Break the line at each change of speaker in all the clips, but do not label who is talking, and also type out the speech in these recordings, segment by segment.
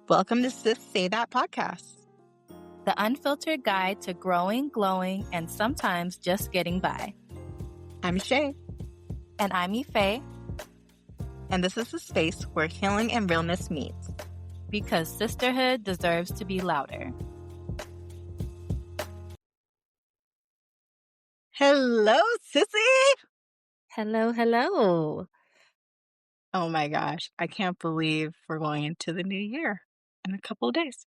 Welcome to Sis Say That podcast.
The unfiltered guide to growing, glowing, and sometimes just getting by.
I'm Shay.
And I'm Ife.
And this is the space where healing and realness meet.
Because sisterhood deserves to be louder.
Hello, sissy!
Hello, hello.
Oh my gosh, I can't believe we're going into the new year in a couple of days.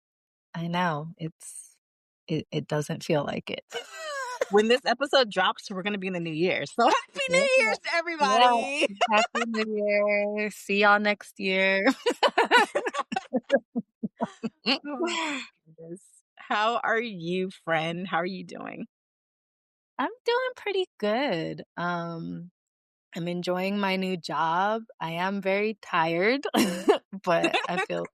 I know, it doesn't feel like it.
When this episode drops, we're going to be in the new year. So happy New Year's to everybody!
Yeah. Happy New Year. See y'all next year.
Oh my goodness. How are you, friend? How are you doing?
I'm doing pretty good. I'm enjoying my new job. I am very tired, but I feel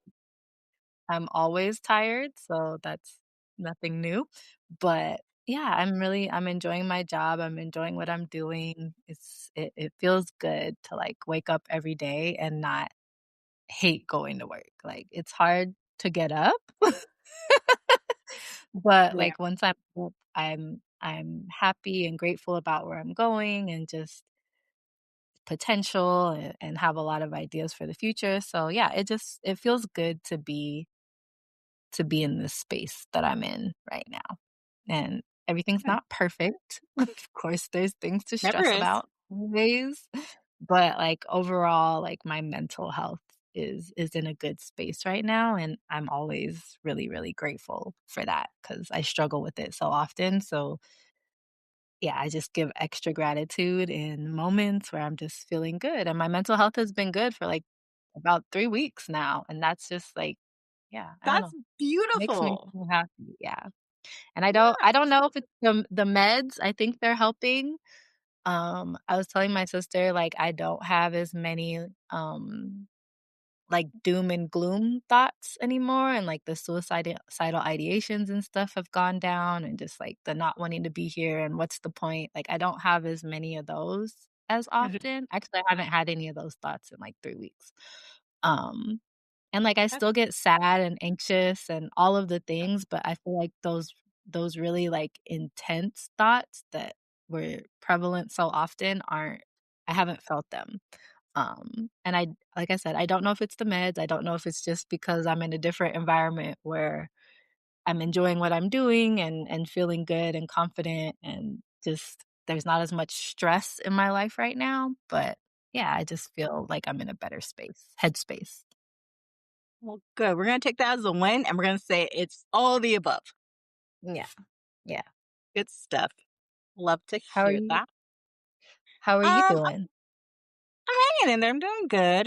I'm always tired, so that's nothing new. But yeah, I'm enjoying my job. I'm enjoying what I'm doing. It feels good to like wake up every day and not hate going to work. Like it's hard to get up, but
Yeah.
like once I'm up, I'm happy and grateful about where I'm going and just potential and have a lot of ideas for the future. So yeah, it feels good to be in this space that I'm in right now. And everything's
Good.
not perfect. Of course, there's things to
Never
stress
is.
about always, but like overall, like my mental health is in a good space right now, and I'm always really, really grateful for that because I struggle with it so often. So yeah, I just give extra gratitude in moments where I'm just feeling good. And my mental health has been good for like about 3 weeks now. And that's just like, yeah, I don't
That's
know. Makes me
beautiful.
so happy, yeah. And I don't
Yes.
know if it's the meds, I think they're helping. I was telling my sister, like, I don't have as many, like, doom and gloom thoughts anymore, and, like, the suicidal ideations and stuff have gone down, and just, like, the not wanting to be here and what's the point, like, I don't have as many of those as often. Actually, I haven't had any of those thoughts in, like, 3 weeks. Um and, like, I still get sad and anxious and all of the things, but I feel like those really, like, intense thoughts that were prevalent so often aren't I haven't felt them. And I like I said, I don't know if it's the meds, I don't know if it's just because I'm in a different environment where I'm enjoying what I'm doing and feeling good and confident and just there's not as much stress in my life right now, but yeah, I just feel like I'm in a better headspace.
Well, good. We're going to take that as a win, and we're going to say it's all the above.
Yeah. Yeah.
Good stuff. Love to
How are
hear
you
that.
how are you
I'm
doing?
hanging in there. I'm doing good.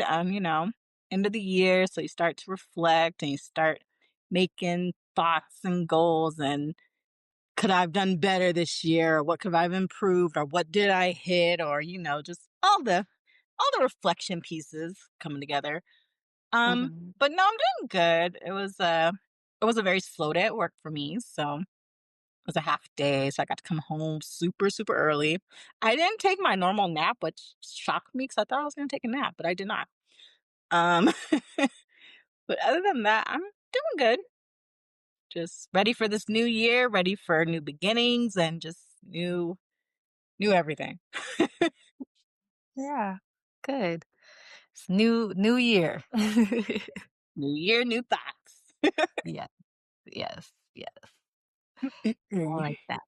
End of the year, so you start to reflect and you start making thoughts and goals and could I have done better this year? Or what could I have improved? Or what did I hit? Or, just all the reflection pieces coming together.
Mhm.
But no, I'm doing good. It was a very slow day at work for me. So it was a half day. So I got to come home super, super early. I didn't take my normal nap, which shocked me because I thought I was gonna take a nap, but I did not. Um but other than that, I'm doing good. Just ready for this new year, ready for new beginnings and just new everything.
Yeah. Good. It's new year.
New year, new thoughts.
Yes, yes, yes. I
Mm.
like that.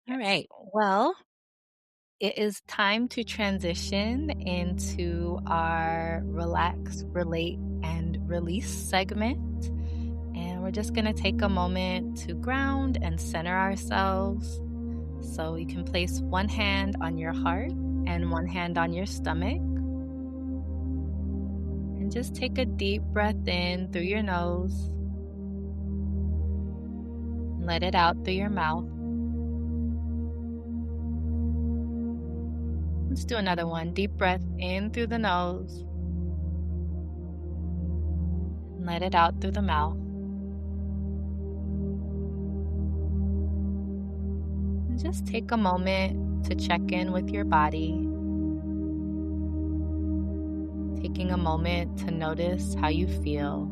All
Yes.
right. Well, it is time to transition into our relax, relate, and release segment. And we're just going to take a moment to ground and center ourselves. So you can place one hand on your heart and one hand on your stomach. And just take a deep breath in through your nose. And let it out through your mouth. Let's do another one. Deep breath in through the nose. And let it out through the mouth. And just take a moment to check in with your body. Taking a moment to notice how you feel.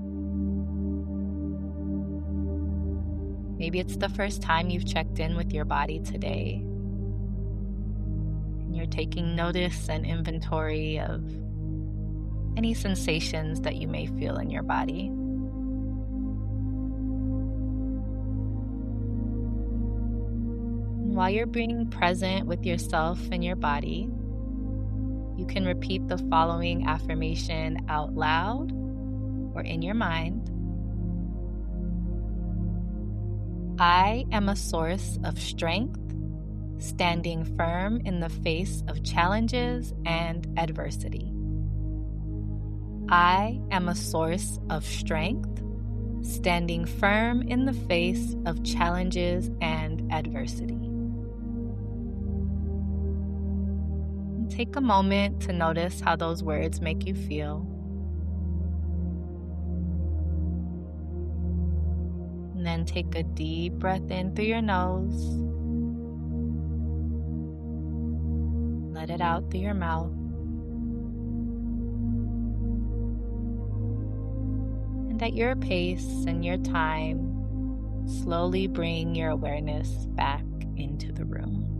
Maybe it's the first time you've checked in with your body today, and you're taking notice and inventory of any sensations that you may feel in your body. And while you're being present with yourself and your body, you can repeat the following affirmation out loud or in your mind. I am a source of strength, standing firm in the face of challenges and adversity. I am a source of strength, standing firm in the face of challenges and adversity. And take a moment to notice how those words make you feel. And then take a deep breath in through your nose. Let it out through your mouth. And at your pace and your time, slowly bring your awareness back into the room.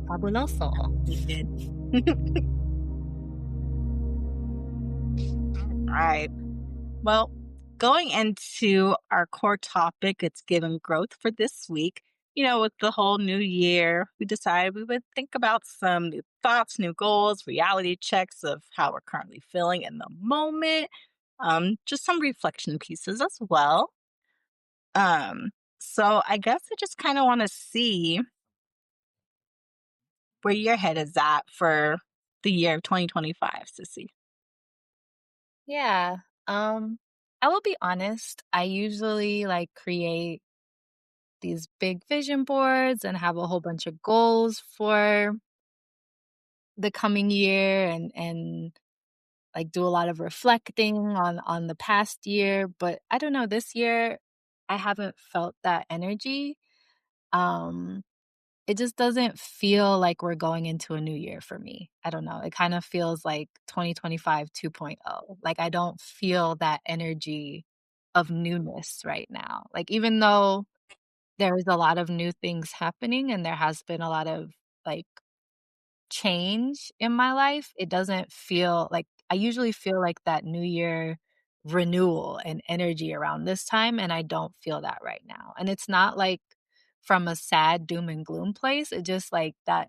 Fabuloso.
You did. Right. Well, going into our core topic, it's given growth for this week. With the whole new year, we decided we would think about some new thoughts, new goals, reality checks of how we're currently feeling in the moment, just some reflection pieces as well. So I guess I just kind of want to see where your head is at for the year of 2025, Sissy.
Yeah. Um, I will be honest, I usually like create these big vision boards and have a whole bunch of goals for the coming year and like do a lot of reflecting on the past year, but I don't know, this year I haven't felt that energy. Um it just doesn't feel like we're going into a new year for me. I don't know. It kind of feels like 2025 2.0. Like I don't feel that energy of newness right now. Like even though there's a lot of new things happening and there has been a lot of like change in my life, it doesn't feel like I usually feel like that new year renewal and energy around this time, and I don't feel that right now. And it's not like from a sad doom and gloom place. It just like that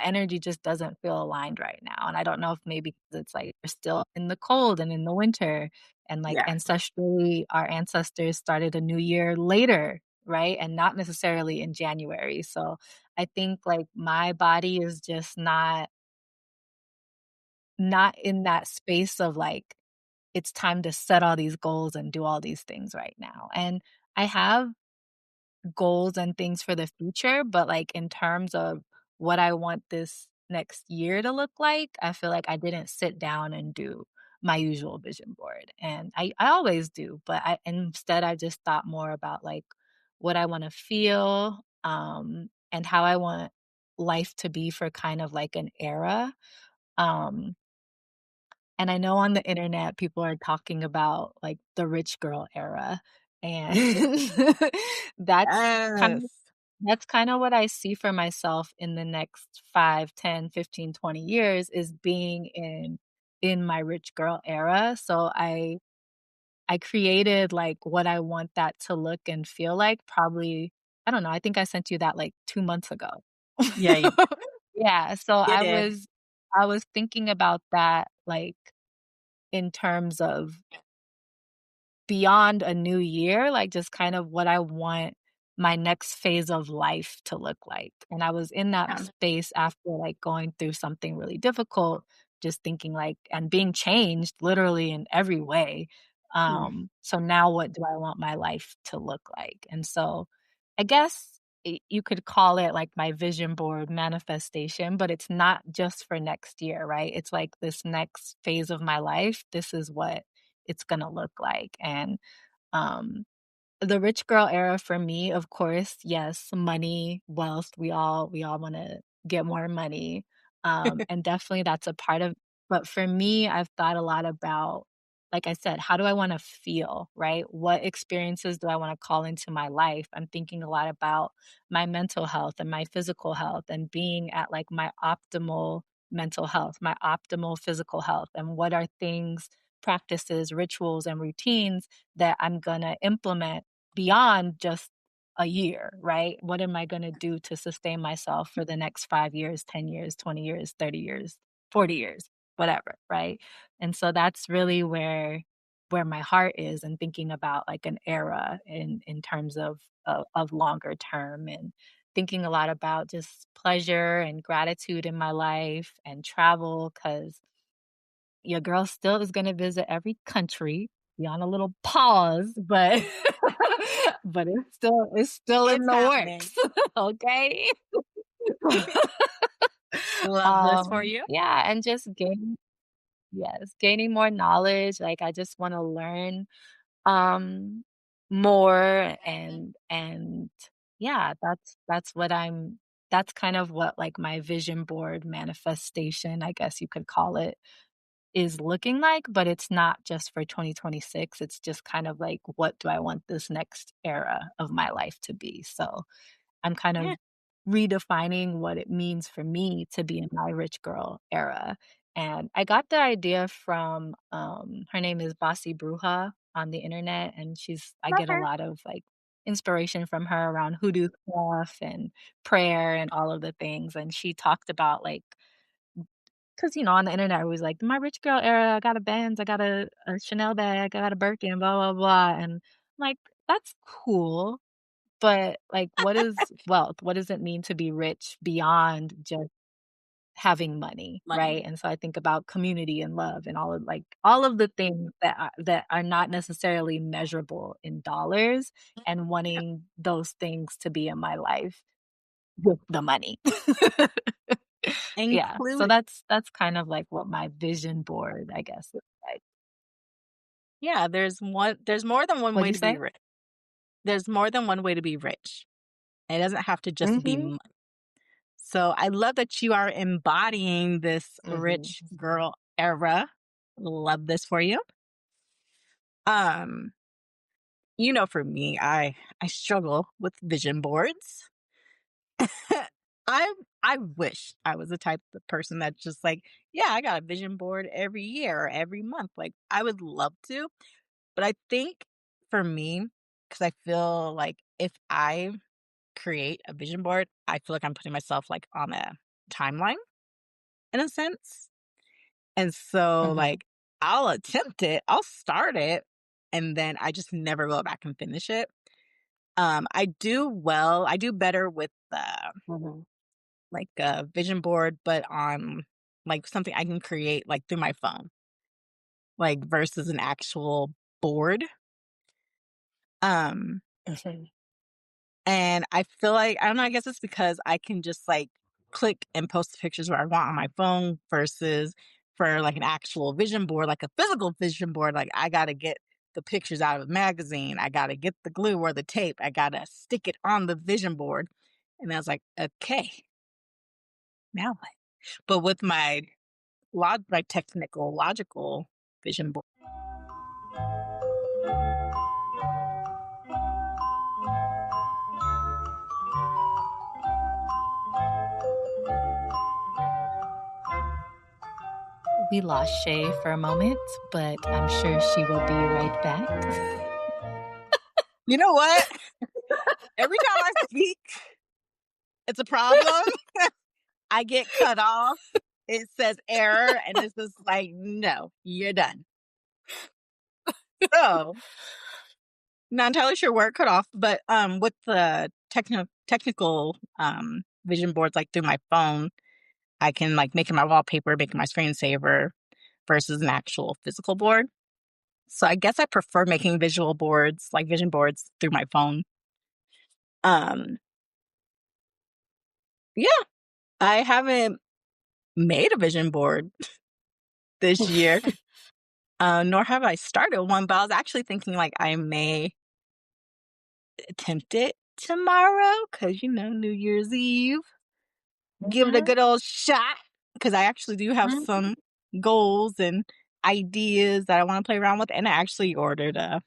energy just doesn't feel aligned right now. And I don't know if maybe 'cause it's like we're still in the cold and in the winter and like
Yeah.
ancestrally our ancestors started a new year later, right? And not necessarily in January. So I think like my body is just not in that space of like it's time to set all these goals and do all these things right now. And I have goals and things for the future, but, like, in terms of what I want this next year to look like, I feel like I didn't sit down and do my usual vision board, and I always do, but I instead, I just thought more about, like, what I wanna feel, and how I want life to be for kind of like an era, um and I know on the internet, people are talking about, like, the rich girl era, and that's kind of
Yes.
that's kinda what I see for myself in the next 5, 10, 15, 20 years is being in my rich girl era, so I created, like, what I want that to look and feel like probably I don't know, I think I sent you that, like, 2 months ago.
Yeah,
Yeah, so
you did.
I was thinking about that, like, in terms of beyond a new year, like, just kind of what I want my next phase of life to look like, and I was in that
Yeah.
space after, like, going through something really difficult, just thinking, like and being changed literally in every way,
Mm.
so now what do I want my life to look like? And so, I guess you could call it, like, my vision board manifestation, but it's not just for next year, right? It's like this next phase of my life, this is what it's gonna look like, and, um, the rich girl era for me, of course, yes, money, wealth, we all wanna get more money, And definitely that's a part of but for me, I've thought a lot about, like I said, how do I wanna feel, right? What experiences do I wanna call into my life? I'm thinking a lot about my mental health and my physical health and being at, like, my optimal mental health, my optimal physical health, and what are things, practices, rituals, and routines that I'm gonna implement beyond just a year, right? What am I gonna do to sustain myself for the next 5 years, 10 years, 20 years, 30 years, 40 years, whatever, right? And so that's really where my heart is and thinking about like an era in terms of longer term and thinking a lot about just pleasure and gratitude in my life and travel because your girl still is gonna visit every country, be on a little pause, but but it's still in
It's
the
happening.
works, okay?
Love this for you.
Yeah, and just gaining more knowledge, like, I just wanna learn, um, more and yeah, that's kind of what, like, my vision board manifestation, I guess you could call it, is looking like, but it's not just for 2026, it's just kind of like, what do I want this next era of my life to be? So, I'm kind
Yeah.
of redefining what it means for me to be in my rich girl era, and I got the idea from, her name is Bossy Bruja on the internet, and I
Love
get a
her.
lot of, like, inspiration from her around hoodoo stuff and prayer and all of the things, and she talked about, like, 'cause, on the internet, it was like, "My rich girl era, I got a Benz, I got a Chanel bag, I got a Birkin, blah, blah, blah," and I'm like, "That's cool, but, like, what is wealth? What does it mean to be rich beyond just having money?"
Money.
Right? And so I think about community and love and all of the things that are not necessarily measurable in dollars and
Yeah.
wanting those things to be in my life with the money. Yeah, so
Include
that's kind of like what my vision board, I guess, looks like.
yeah, there's more than one
What'd
way
you
to be
say?
rich. There's more than one way to be rich. It doesn't have to just be
Mhm,
money. So I love that you are embodying this
mhm,
rich girl era. Love this for you. Um, for me, I struggle with vision boards. I I wish I was the type of person that's just like, yeah, I got a vision board every year or every month. Like I would love to, but I think for me, because I feel like if I create a vision board, I feel like I'm putting myself like on a timeline in a sense. And so
mhm,
like I'll attempt it, I'll start it, and then I just never go back and finish it. I do better with
mhm,
like a vision board, but on like something I can create like through my phone, like versus an actual board. Um,
mhm,
and I feel like I don't know, I guess it's because I can just like click and post the pictures where I want on my phone versus for like an actual vision board, like a physical vision board, like I gotta get the pictures out of a magazine. I gotta get the glue or the tape. I gotta stick it on the vision board. And I was like, okay, now what? But with my technical, logical vision board.
We lost Shay for a moment, but I'm sure she will be right back.
You know what? Every time I speak, it's a problem. I get cut off. It says error, and it's just like, no, you're done. So, not entirely sure where it cut off, but with the technical vision boards, like through my phone, I can like make it my wallpaper, make it my screensaver versus an actual physical board. So I guess I prefer making visual boards, like vision boards through my phone. Um, yeah, I haven't made a vision board this year, nor have I started one, but I was actually thinking like I may attempt it tomorrow because, New Year's Eve, give it a
Mhm.
good old shot. because I actually do have
Mhm,
some goals and ideas that I wanna play around with, and I actually ordered a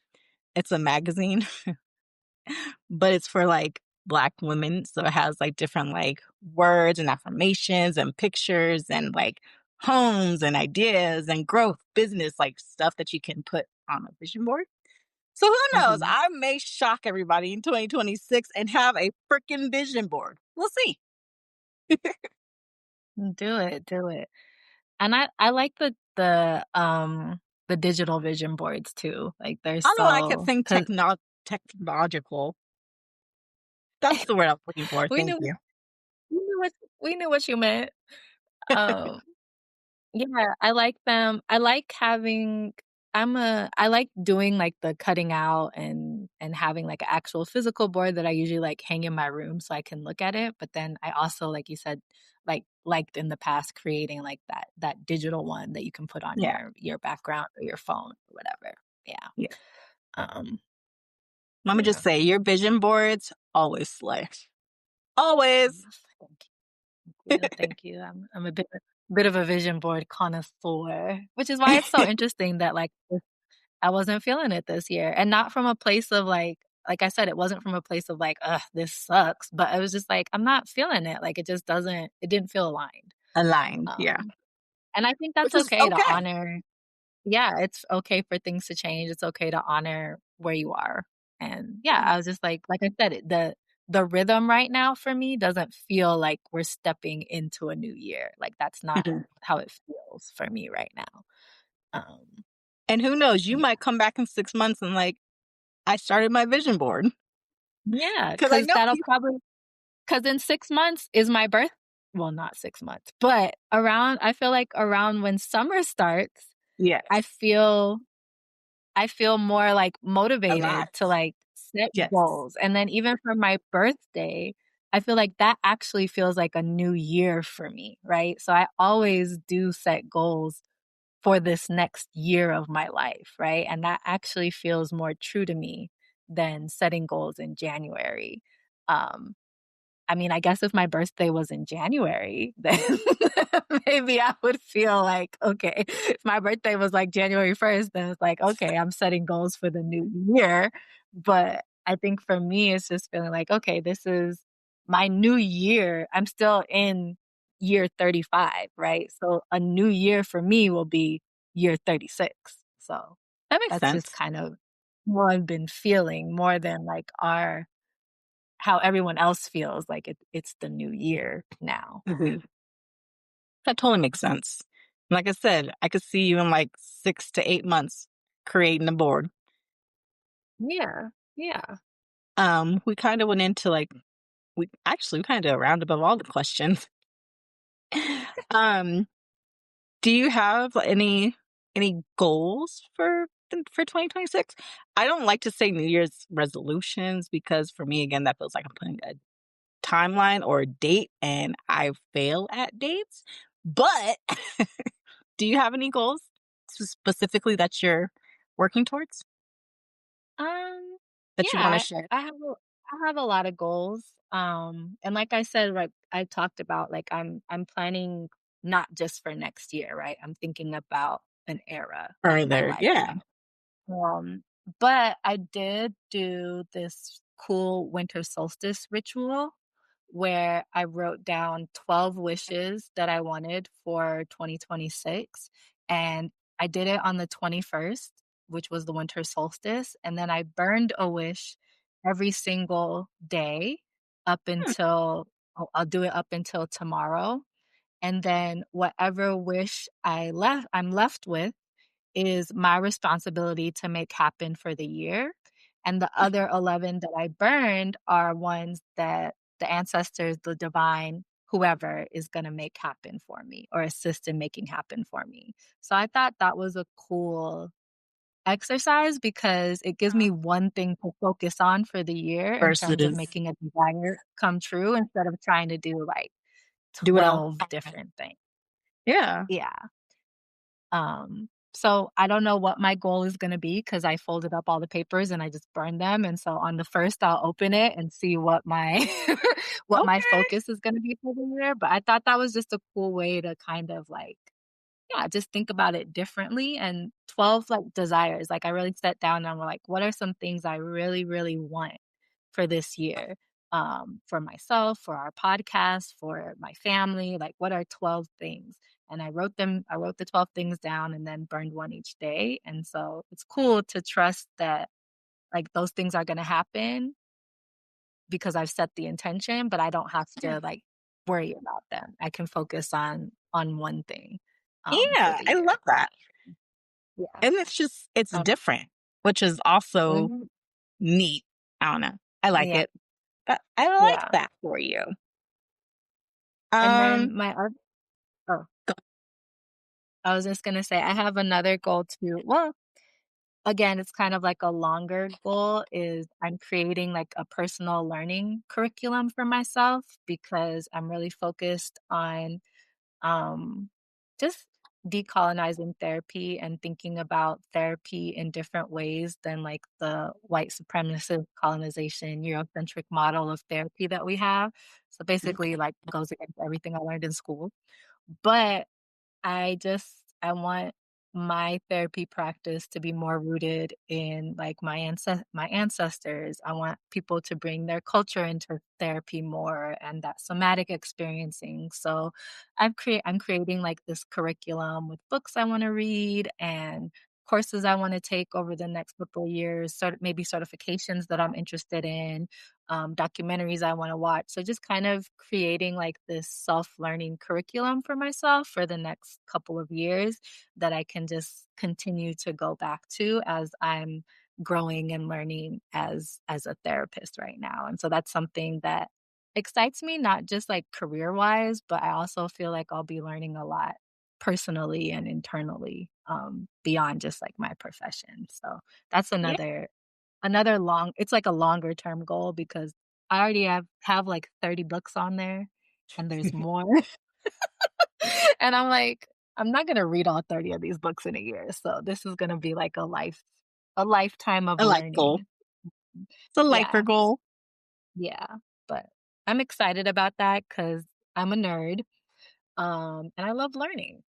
it's a magazine, but it's for, like, Black women, so it has, like, different, like, words and affirmations and pictures and, like, homes and ideas and growth, business, like, stuff that you can put on a vision board. So who knows?
mhm.
I may shock everybody in 2026 and have a freaking vision board. We'll see.
Do it, do it. And I like the digital vision boards too, like, they're
I don't know, I kept
so
saying
'cause
technological. That's the word I was looking for,
we
thank
knew
you.
we knew what you meant. Um, yeah, I like them. I like having I like doing, like, the cutting out and having, like, an actual physical board that I usually, like, hang in my room so I can look at it, but then I also, like you said, liked in the past creating, like, that digital one that you can put on
Yeah,
your background or your phone or whatever. Yeah.
yeah.
Um,
Let me just
yeah.
say, your vision boards always slay. Always.
Thank you, thank you. I'm a bit of a vision board connoisseur, which is why it's so interesting that, like, I wasn't feeling it this year, and not from a place of, like I said, it wasn't from a place of, like, "Ugh, this sucks," but it was just like, I'm not feeling it, like, it didn't feel aligned.
Aligned, yeah,
Um, and I think that's
which is
okay to
okay.
honor. Yeah, it's okay for things to change, it's okay to honor where you are, and yeah,
Yeah.
I was just like I said, the rhythm right now for me doesn't feel like we're stepping into a new year, like, that's not
Mhm.
how it feels for me right now. Um,
And who knows, you
yeah.
might come back in 6 months and, like, "I started my vision board
Yeah,
because I
because
know
that'll
people.
probably because in 6 months is my birth well, not 6 months, but around I feel like around when summer starts, I
Yes,
feel I feel more, like,
alive.
motivated to, like, set
Yes.
goals, and then even for my birthday, I feel like that actually feels like a new year for me, right? So I always do set goals for this next year of my life, right? And that actually feels more true to me than setting goals in January. Um, I mean, I guess if my birthday was in January, then maybe I would feel like, okay, if my birthday was like January 1st, then it's like, okay, I'm setting goals for the new year. But I think for me, it's just feeling like, okay, this is my new year. I'm still in year 35, right? So a new year for me will be year 36. So
That makes
that's just
sense.
kind of what I've been feeling more than like our how everyone else feels like it's the new year now.
Mhm. That totally makes sense. Like I said, I could see you in, like, 6 to 8 months creating a board.
Yeah, yeah.
We kinda went into, like we kinda did a round above all the questions. Um, do you have any goals for 2026? I don't like to say New Year's resolutions because for me, again, that feels like I'm putting a timeline or a date, and I fail at dates. But do you have any goals specifically that you're working towards that you wanna
Yeah,
share?
I have a lot of goals. And like I said, like I talked about, like I'm planning not just for next year, right? I'm thinking about an era of my
Further,
life.
yeah.
Um, but I did do this cool winter solstice ritual where I wrote down 12 wishes that I wanted for 2026. And I did it on the 21st, which was the winter solstice. And then I burned a wish every single day up
Hmm,
until I'll do it up until tomorrow. And then whatever wish I'm left with is my responsibility to make happen for the year, and the other 11 that I burned are ones that the ancestors, the divine, whoever is gonna make happen for me or assist in making happen for me. So I thought that was a cool exercise because it gives me one thing to focus on for the year in terms of
versus
making a desire come true instead of trying to do, like,
do it all.
12 different things.
Yeah.
Yeah. So I don't know what my goal is gonna be because I folded up all the papers and I just burned them, and so on the first, I'll open it and see what my what my
Okay.
focus is gonna be for the year, but I thought that was just a cool way to kind of, like, yeah, just think about it differently, and 12, like, desires, like, I really sat down and I'm like, "What are some things I really, really want for this year?" For myself, for our podcast, for my family, like, what are 12 things? And I wrote the 12 things down and then burned one each day, and so it's cool to trust that, like, those things are gonna happen because I've set the intention, but I don't have
Yeah.
to, like, worry about them. I can focus on one thing, for
Yeah,
the
I
year.
love that.
Yeah.
And it's
Um,
different, which is also
mhm.
neat. I don't know. I like
Yeah,
it. But I like
yeah.
that for you.
And
Um,
then my oth oh, I was just gonna say I have another goal too. Well, again, it's kind of like a longer goal is I'm creating like a personal learning curriculum for myself because I'm really focused on um, just decolonizing therapy and thinking about therapy in different ways than like the white supremacist colonization Eurocentric model of therapy that we have. So basically, like goes against everything I learned in school. But I want my therapy practice to be more rooted in, like, my ancestors. I want people to bring their culture into therapy more and that somatic experiencing. So, I'm creating, like, this curriculum with books I wanna read and courses I wanna take over the next couple of years, maybe certifications that I'm interested in, documentaries I wanna watch. So just kind of creating like this self-learning curriculum for myself for the next couple of years that I can just continue to go back to as I'm growing and learning as a therapist right now. And so that's something that excites me, not just like career-wise, but I also feel like I'll be learning a lot personally and internally, beyond just like my profession. So that's
yeah,
another long it's like a longer term goal because I already have, like, 30 books on there, and there's more. And I'm like, "I'm not gonna read all 30 of these books in a year, so this is gonna be like a lifetime of
a life goal.
learning."
It's a lifer
Yeah,
goal.
yeah, but I'm excited about that because 'cause I'm a nerd, and I love learning.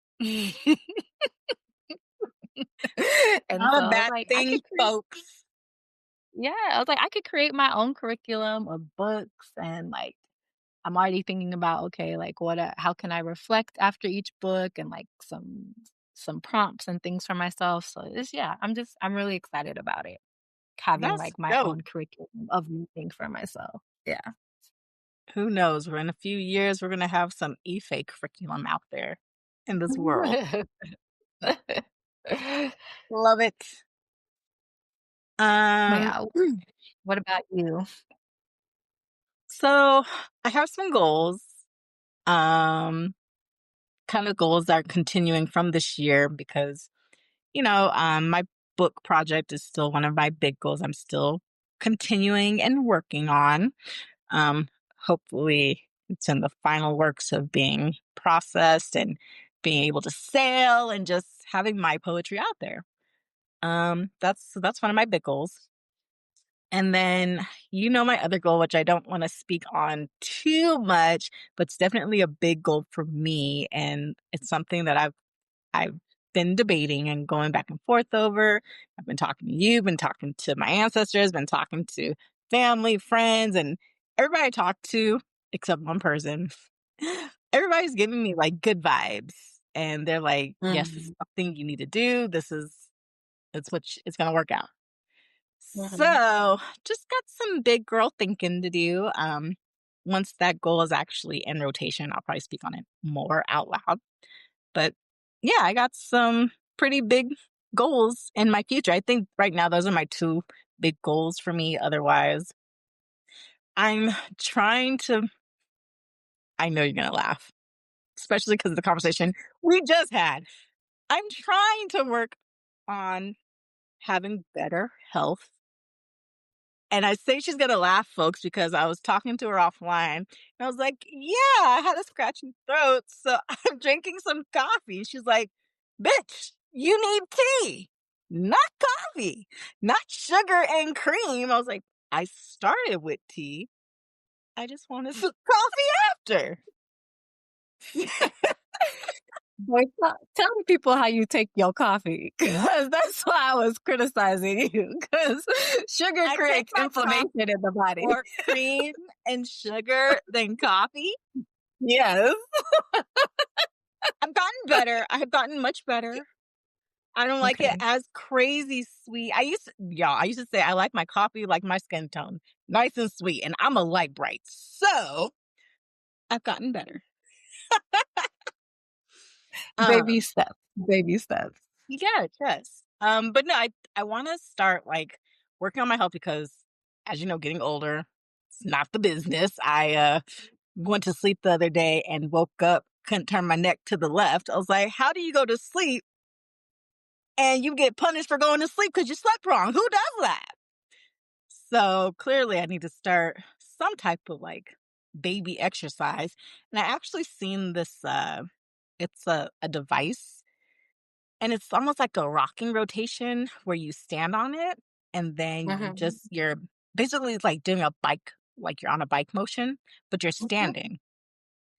And so
Not a
I was
bad
like, I
thing,
could create
folks.
yeah, I was like, I could create my own curriculum of books and, like, I'm already thinking about, okay, like how can I reflect after each book and like some prompts and things for myself. So it's yeah, I'm really excited about it. Having
That's
like my
dope.
own curriculum of reading for myself. Yeah.
Who knows? We're in a few years, we're gonna have some e-fake curriculum out there in this world. Love it. Um,
Yeah. What about you?
so I have some goals. Um, kind of goals that are continuing from this year because, my book project is still one of my big goals. I'm still continuing and working on. Um, hopefully it's in the final works of being processed and being able to sell and just having my poetry out there. That's one of my big goals. And then, my other goal, which I don't want to speak on too much, but it's definitely a big goal for me. And it's something that I've been debating and going back and forth over. I've been talking to you, been talking to my ancestors, been talking to family, friends, and everybody I talk to, except one person. Everybody's giving me like good vibes. And they're like, yes, this is
Mhm,
something you need to do. It's going to work out.
mhm,
So, just got some big girl thinking to do. Once that goal is actually in rotation, I'll probably speak on it more out loud. But yeah, I got some pretty big goals in my future. I think right now those are my two big goals for me. Otherwise, I'm trying to, I know you're going to laugh, especially because of the conversation we just had. I'm trying to work on having better health. And I say she's gonna laugh, folks, because I was talking to her offline. And I was like, yeah, I had a scratchy throat, so I'm drinking some coffee. She's like, bitch, You need tea, not coffee, not sugar and cream. I was like, I started with tea. I just wanted some coffee after.
Boy, tell the people how you take your coffee, because that's why I was criticizing you, because sugar
I take
creates
my coffee
inflammation in the body.
more cream and sugar than coffee.
Yes.
I've gotten better. I have gotten much better. I don't like it
Okay.
as crazy sweet. I used to say I like my coffee like my skin tone, nice and sweet, and I'm a light bright. So I've gotten better.
Baby
Um,
steps. Baby steps.
yeah, yes. But no, I want to start like working on my health because, as you know, getting older, it's not the business. I went to sleep the other day and woke up, couldn't turn my neck to the left. I was like, how do you go to sleep and you get punished for going to sleep because you slept wrong? Who does that? So clearly, I need to start some type of like baby exercise. And I actually seen this. It's a device, and it's almost like a rocking rotation where you stand on it, and then
Mhm.
you're basically it's like doing a bike, like you're on a bike motion, but you're
Mhm.
standing.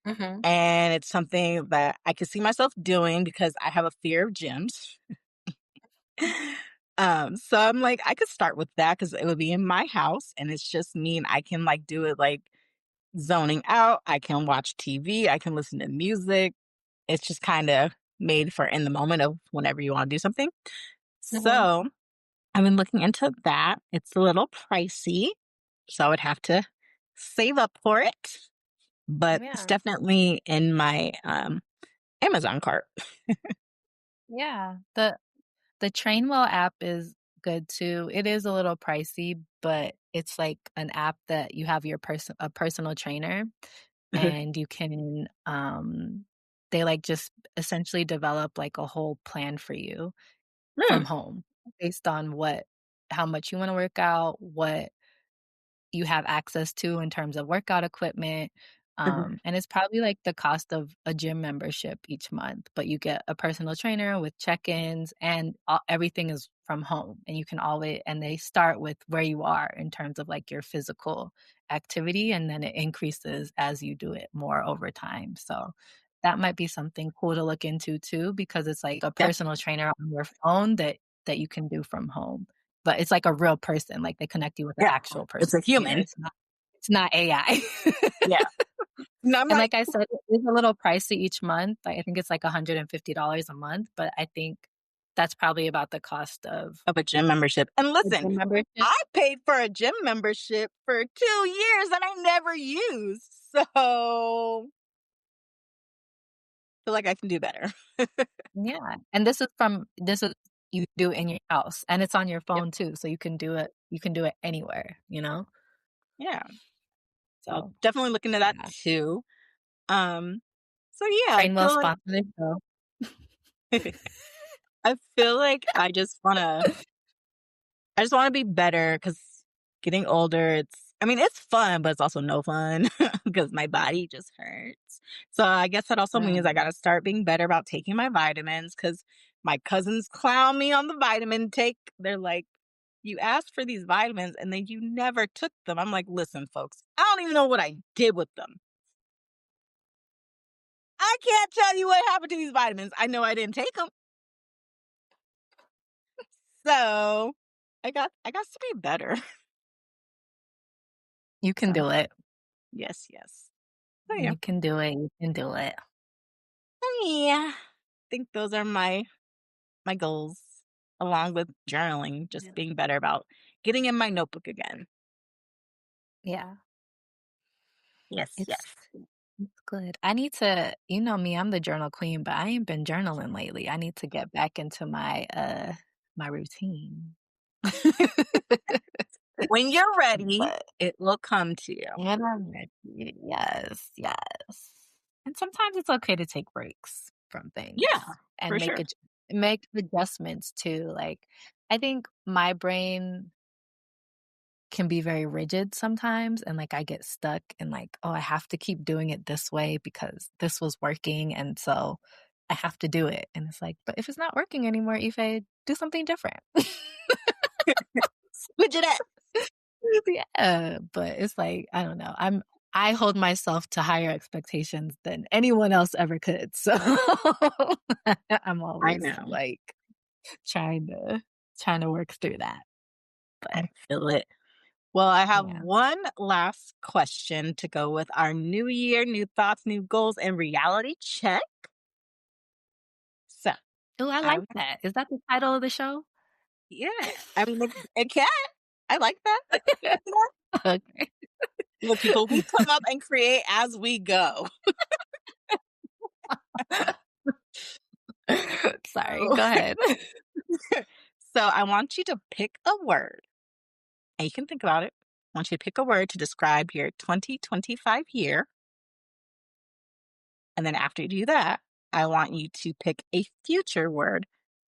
Mhm.
And it's something that I could see myself doing because I have a fear of gyms. So I'm like, I could start with that because it would be in my house and it's just me and I can like do it like zoning out. I can watch TV. I can listen to music. It's just kind of made for in the moment of whenever you want to do something.
Mhm.
So I've been looking into that. It's a little pricey. So I would have to save up for it, but it's
Yeah.
definitely in my Amazon cart.
Yeah. The Trainwell app is good too. It is a little pricey, but it's like an app that you have your personal trainer, and you can they like just essentially develop like a whole plan for you
Hmm.
from home based on what how much you want to work out, what you have access to in terms of workout equipment. And it's probably like the cost of a gym membership each month, but you get a personal trainer with check-ins and everything is from home. And you can always, and they start with where you are in terms of like your physical activity, and then it increases as you do it more over time. So that might be something cool to look into too, because it's like a
Yeah.
personal trainer on your phone that you can do from home, but it's like a real person, like, they connect you with an
Yeah.
actual
It's
person
a
trainer,
human.
it's not AI.
Yeah. And I'm
And
like,
like I said, it's a little pricey each month, like, I think it's like $150 a month, but I think that's probably about the cost of
of a gym membership. And
a
listen,
gym membership.
I paid for a gym membership for 2 years and I never used. So feel like I can do better.
Yeah, and this is you do in your house, and it's on your
Yep.
phone too, so you can do it anywhere, you know?
Yeah. I'll
So,
definitely look into that
yeah.
too. Um, so yeah,
Trainwell sponsored show.
I feel like I just wanna be better because getting older, I mean, it's fun, but it's also no fun because my body just hurts. So I guess that also means I
Mm.
gotta start being better about taking my vitamins because my cousins clown me on the vitamin take. They're like, "You asked for these vitamins and then you never took them." I'm like, "Listen, folks, I don't even know what I did with them. I can't tell you what happened to these vitamins. I know I didn't take them." So I got to be better.
You can
So
do it.
yes, yes. So yeah.
You can do it, you can do it.
Yeah. I think those are my goals along with journaling, just
Yeah.
being better about getting in my notebook again.
Yeah.
Yes,
It's
yes.
it's good. I need to, you know me, I'm the journal queen, but I ain't been journaling lately. I need to get back into my routine.
When you're ready,
But
it will come to you.
when I'm ready, yes, yes. And sometimes it's okay to take breaks from
Yeah,
things and
for sure.
make adjustments too. Like, I think my brain can be very rigid sometimes, and like I get stuck in like, oh, I have to keep doing it this way because this was working, and so I have to do it. And it's like, but if it's not working anymore, Ife, do something different.
Switch it up.
Yeah, but it's like, I don't know. I hold myself to higher expectations than anyone else ever could. So I'm
I
always
know.
like trying to trying to work through that. But
I feel it. Well, I have
yeah.
one last question to go with our new year, new thoughts, new goals, and reality check. So,
Oh, I
I
like that. Is that the title of the show?
yeah, I mean, it can. I like that. You know,
Okay.
the people we come up and create as we go.
Sorry,
So,
go ahead.
so I want you to pick a word, and you can think about it. I want you to pick a word to describe your 2025 year. And then after you do that, I want you to pick a future word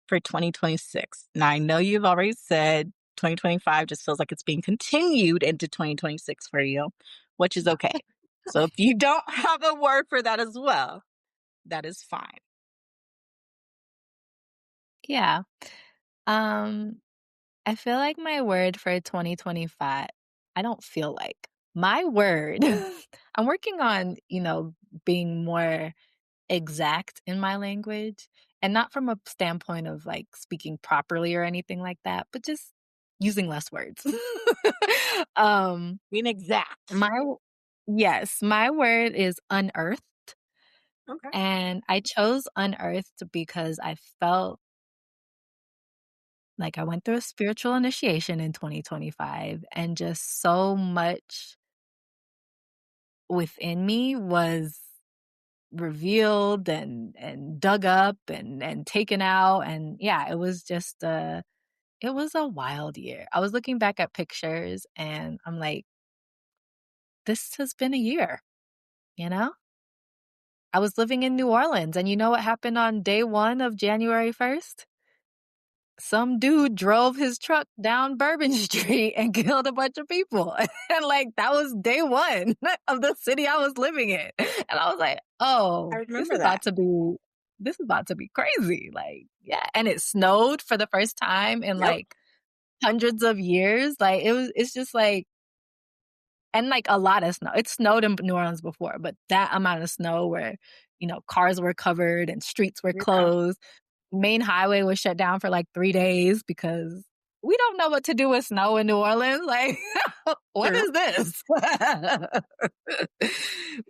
for 2026. Now, I know you've already said 2025 just feels like it's being continued into 2026 for you, which is okay. So if you don't have a word for that as well, that is fine.
Yeah. Um, I feel like my word for 2025, I don't feel like. My word, I'm working on, being more exact in my language, and not from a standpoint of like speaking properly or anything like that, but just using less words. um
Being exact.
my yes, my word is unearthed,
Okay.
and I chose unearthed because I felt like I went through a spiritual initiation in 2025, and just so much within me was revealed and dug up and taken out, and yeah, it was just it was a wild year. I was looking back at pictures and I'm like, this has been a year, you know? I was living in New Orleans, and you know what happened on day 1 of January 1st? Some dude drove his truck down Bourbon Street and killed a bunch of people. And like that was day 1 of the city I was living in. And I was like,
I
"Oh,
remember that.
this is about to be crazy." Like, yeah, and it snowed for the first time in
Yep.
like hundreds of years. Like it's just like, and like a lot of snow. It snowed in New Orleans before, but that amount of snow where, cars were covered and streets were
Yeah.
closed. Main highway was shut down for like 3 days because we don't know what to do with snow in New Orleans. Like, what
True.
is this?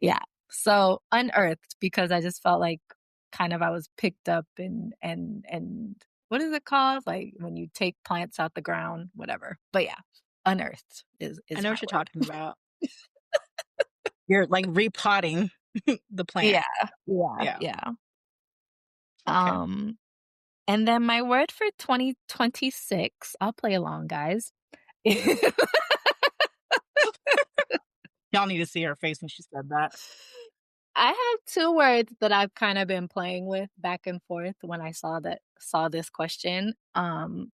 Yeah. So unearthed because I just felt like kind of I was picked up and what is it called? Like when you take plants out the ground, whatever. But yeah, unearthed
I
is
know
my
what you're
word.
talking about. You're like repotting the plant.
Yeah. Yeah.
Yeah.
Yeah.
Okay.
Um and then my word for 2026, I'll play along, guys.
Y'all need to see her face when she said that.
I have 2 words that I've kinda been playing with back and forth when I saw this question, and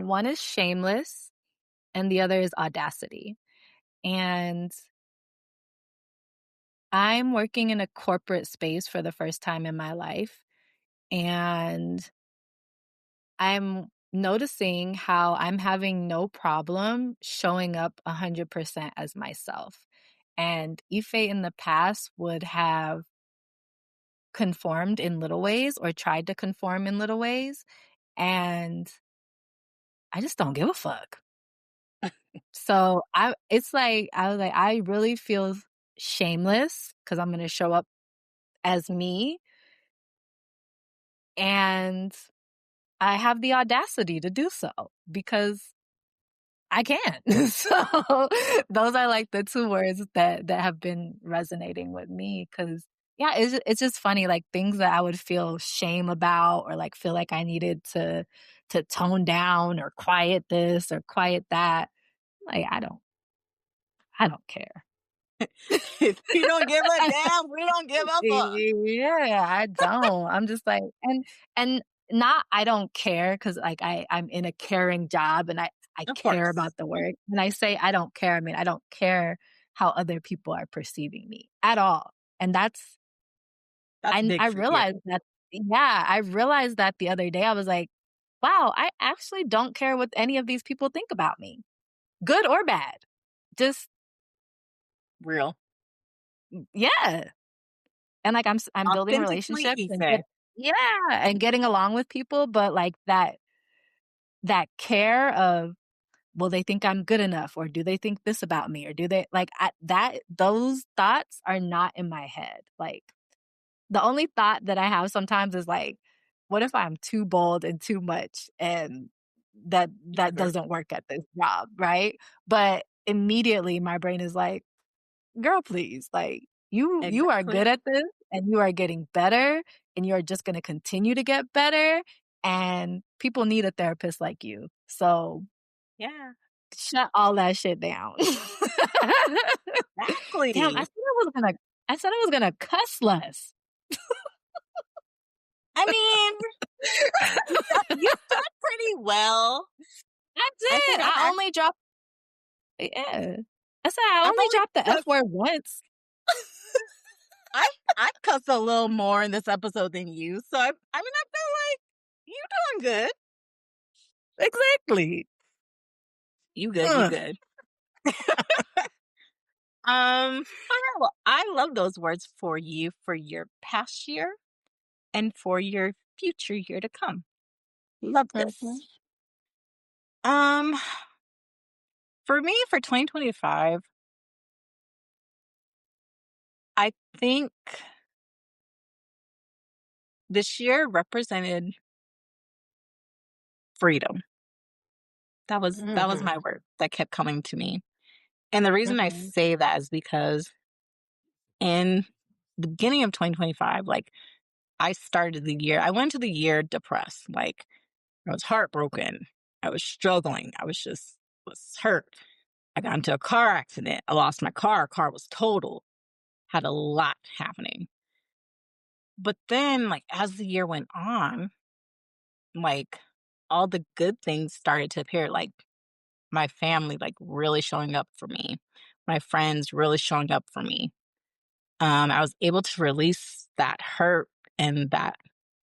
one is shameless, and the other is audacity, and I'm working in a corporate space for the first time in my life, and I'm noticing how I'm having no problem showing up 100% as myself, and Ife in the past would have conformed in little ways or tried to conform in little ways, and I just don't give a fuck. So, I it's like I was like, I really feel shameless because 'cause I'm gonna show up as me, and I have the audacity to do so because I can. So, those are, like, the 2 words that have been resonating with me because yeah, it's just funny, like, things that I would feel shame about or, like, feel like I needed to tone down or quiet this or quiet that. Like, I don't care.
If you don't give a damn, we don't give a fuck.
Yeah, I don't. I'm just like, and not I don't care because like I'm in a caring job and I
Of
care
course.
about the work. When I say I don't care, I mean I don't care how other people are perceiving me at all. And
That's
I
big for you.
realize that Yeah, I realized that the other day. I was like, "Wow, I actually don't care what any of these people think about me, good or bad." Just
Real.
yeah. And, like, I'm building
Authentically
relationships and
Ethan.
yeah, and getting along with people, but, like, that care of, "Will they think I'm good enough, or do they think this about me, or do they" like, those thoughts are not in my head, like, the only thought that I have sometimes is, like, "What if I'm too bold and too much, and that
Trigger.
doesn't work at this job," right? But immediately my brain is like, girl, please, like, you are good
Exactly.
at this, and you are getting better, and you are just gonna continue to get better, and people need a therapist like you. So,
Yeah.
shut all that shit down. Damn,
Exactly.
I said I was gonna cuss less.
I mean, you done pretty well.
I
I
did.
think
I only dropped yeah. I said I
I've
only
only
dropped the F
cussed
word once.
I cussed a little more in this episode than you, so I mean, I feel like you doing good.
Exactly.
You good, you
Ugh.
good. Yeah, well, I love those words for you for your past year and for your future year to come. Love
Mhm,
this. Um, for me, for 2025, I think this year represented freedom. That was my
mhm,
word that kept coming to me. And the reason I
mhm,
say that is because in the beginning of 2025, like I started the year, I went to the year depressed. Like I was heartbroken. I was struggling. I was hurt. I got into a car accident. I lost my car. Car was totaled. Had a lot happening. But then, like as the year went on, like all the good things started to appear. Like my family, like really showing up for me. My friends really showing up for me. I was able to release that hurt and that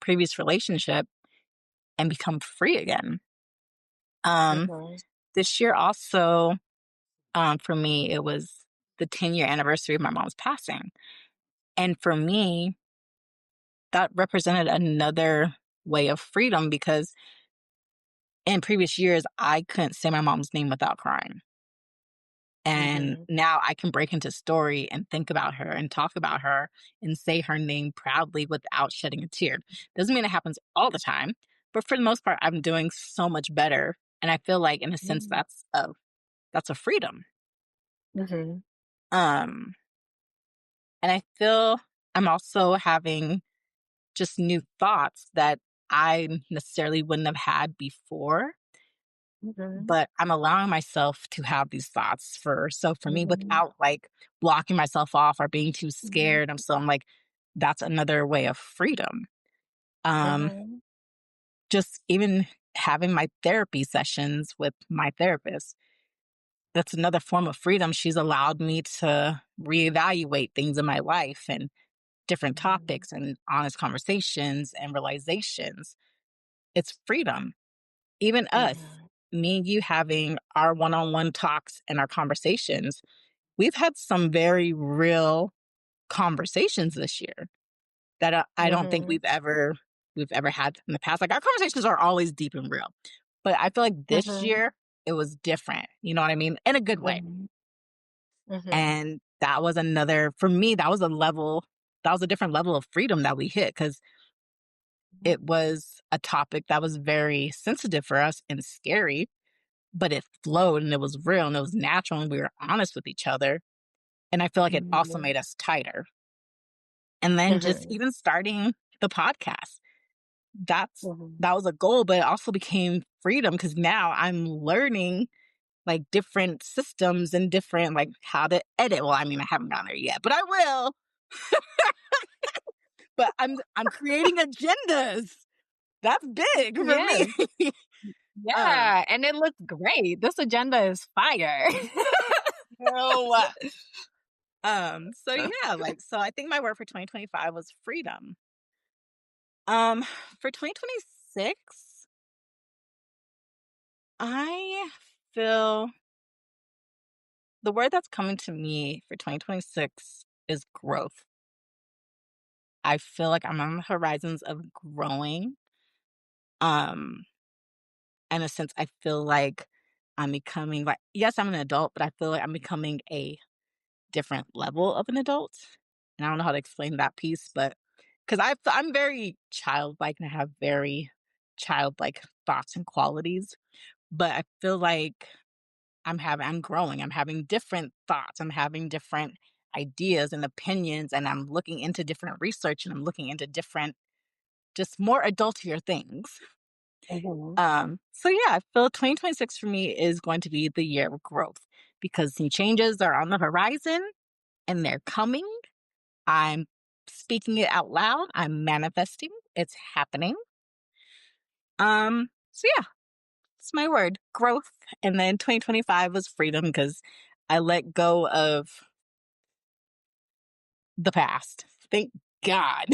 previous relationship and become free again. Um,
mhm,
this year also, for me, it was the 10-year anniversary of my mom's passing. And for me, that represented another way of freedom because in previous years, I couldn't say my mom's name without crying. And
mhm,
now I can break into story and think about her and talk about her and say her name proudly without shedding a tear. Doesn't mean it happens all the time, but for the most part, I'm doing so much better. And I feel like, in a sense,
mhm,
that's a freedom.
mhm,
Um, and I feel I'm also having just new thoughts that I necessarily wouldn't have had before,
mhm,
but I'm allowing myself to have these thoughts for me
mhm,
without like blocking myself off or being too
mhm,
scared. I'm like, that's another way of freedom. Um,
mhm,
just even having my therapy sessions with my therapist, that's another form of freedom. She's allowed me to reevaluate things in my life and different
mhm.
topics and honest conversations and realizations. It's freedom. Even us,
Yeah.
me and you having our one on one talks and our conversations, we've had some very real conversations this year that I don't think
Mhm,
we've ever had in the past. Like our conversations are always deep and real, but I feel like this
mhm,
year it was different. You know what I mean? In a good way.
mhm, mhm,
And that was another for me. That was a level. That was a different level of freedom that we hit because it was a topic that was very sensitive for us and scary, but it flowed and it was real and it was natural and we were honest with each other. And I feel like it also
mhm,
made us tighter. And then just
mhm,
even starting the podcast, that's
mhm,
that was a goal, but it also became freedom because now I'm learning like different systems and different like how to edit. Well, I mean, I haven't gotten there yet, but I will. But I'm creating agendas. That's big for
Yes.
me. um,
Yeah, and it looks great. This agenda is fire.
no, so yeah, like so I think my word for 2025 was freedom. Um, for 2026, I feel the word that's coming to me for 2026 is growth. I feel like I'm on the horizons of growing. Um, in a sense, I feel like I'm becoming like, yes, I'm an adult, but I feel like I'm becoming a different level of an adult. And I don't know how to explain that piece, but because I'm very childlike and I have very childlike thoughts and qualities, but I feel like I'm growing. I'm having different thoughts. I'm having different ideas and opinions, and I'm looking into different research and I'm looking into different, just more adultier things.
Mhm.
So yeah, I feel 2026 for me is going to be the year of growth because some changes are on the horizon and they're coming. I'm speaking it out loud. I'm manifesting. It's happening. So yeah, it's my word, growth. And then 2025 was freedom because I let go of the past. Thank God.